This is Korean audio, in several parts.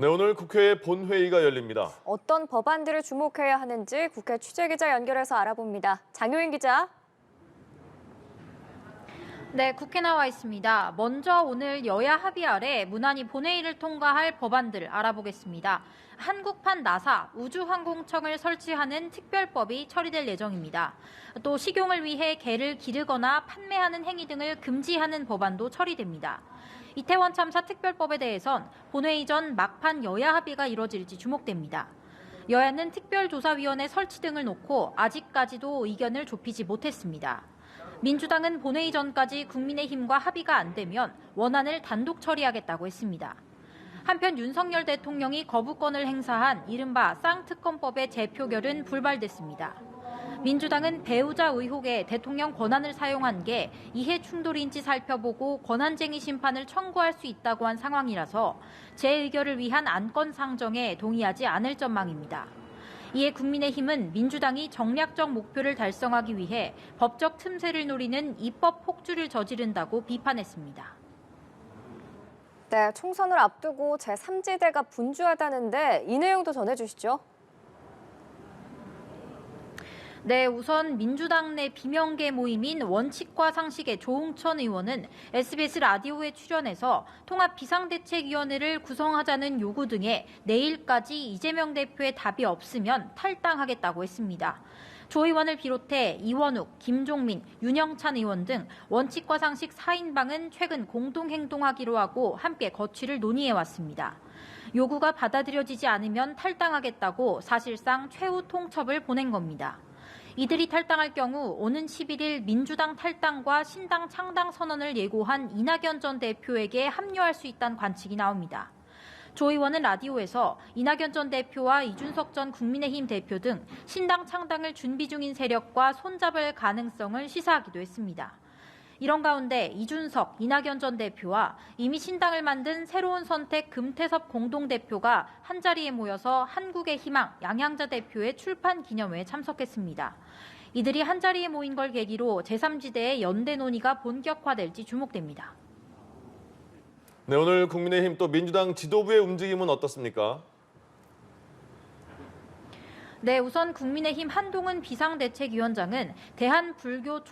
네, 오늘 국회 본회의가 열립니다. 어떤 법안들을 주목해야 하는지 국회 취재기자 연결해서 알아봅니다. 장효인 기자. 네, 국회 나와 있습니다. 먼저 오늘 여야 합의 아래 무난히 본회의를 통과할 법안들 알아보겠습니다. 한국판 나사 우주항공청을 설치하는 특별법이 처리될 예정입니다. 또 식용을 위해 개를 기르거나 판매하는 행위 등을 금지하는 법안도 처리됩니다. 이태원 참사 특별법에 대해선 본회의 전 막판 여야 합의가 이뤄질지 주목됩니다. 여야는 특별조사위원회 설치 등을 놓고 아직까지도 의견을 좁히지 못했습니다. 민주당은 본회의 전까지 국민의힘과 합의가 안 되면 원안을 단독 처리하겠다고 했습니다. 한편 윤석열 대통령이 거부권을 행사한 이른바 쌍특검법의 재표결은 불발됐습니다. 민주당은 배우자 의혹에 대통령 권한을 사용한 게 이해 충돌인지 살펴보고 권한쟁의 심판을 청구할 수 있다고 한 상황이라서 재의결을 위한 안건 상정에 동의하지 않을 전망입니다. 이에 국민의힘은 민주당이 정략적 목표를 달성하기 위해 법적 틈새를 노리는 입법 폭주를 저지른다고 비판했습니다. 네, 총선을 앞두고 제3지대가 분주하다는데 이 내용도 전해주시죠. 네, 우선 민주당 내 비명계 모임인 원칙과 상식의 조홍천 의원은 SBS 라디오에 출연해서 통합비상대책위원회를 구성하자는 요구 등에 내일까지 이재명 대표의 답이 없으면 탈당하겠다고 했습니다. 조 의원을 비롯해 이원욱, 김종민, 윤영찬 의원 등 원칙과 상식 4인방은 최근 공동행동하기로 하고 함께 거취를 논의해왔습니다. 요구가 받아들여지지 않으면 탈당하겠다고 사실상 최후 통첩을 보낸 겁니다. 이들이 탈당할 경우 오는 11일 민주당 탈당과 신당 창당 선언을 예고한 이낙연 전 대표에게 합류할 수 있다는 관측이 나옵니다. 조 의원은 라디오에서 이낙연 전 대표와 이준석 전 국민의힘 대표 등 신당 창당을 준비 중인 세력과 손잡을 가능성을 시사하기도 했습니다. 이런 가운데 이준석, 이낙연 전 대표와 이미 신당을 만든 새로운 선택 금태섭 공동대표가 한자리에 모여서 한국의 희망 양양자 대표의 출판 기념회에 참석했습니다. 이들이 한자리에 모인 걸 계기로 제3지대의 연대 논의가 본격화될지 주목됩니다. 네, 오늘 국민의힘 또 민주당 지도부의 움직임은 어떻습니까? 네, 우선 국민의힘 한동훈 비상대책위원장은 대한불교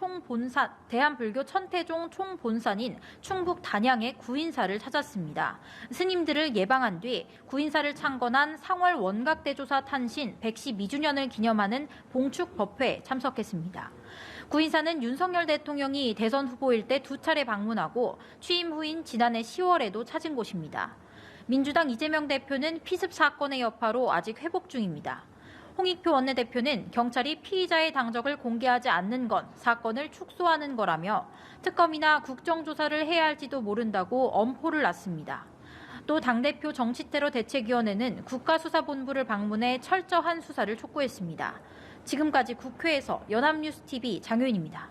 천태종 총본산인 충북 단양의 구인사를 찾았습니다. 스님들을 예방한 뒤 구인사를 창건한 상월 원각대조사 탄신 112주년을 기념하는 봉축법회에 참석했습니다. 구인사는 윤석열 대통령이 대선 후보일 때 2차례 방문하고 취임 후인 지난해 10월에도 찾은 곳입니다. 민주당 이재명 대표는 피습 사건의 여파로 아직 회복 중입니다. 홍익표 원내대표는 경찰이 피의자의 당적을 공개하지 않는 건 사건을 축소하는 거라며 특검이나 국정조사를 해야 할지도 모른다고 엄포를 놨습니다. 또 당대표 정치테러 대책위원회는 국가수사본부를 방문해 철저한 수사를 촉구했습니다. 지금까지 국회에서 연합뉴스TV 장효인입니다.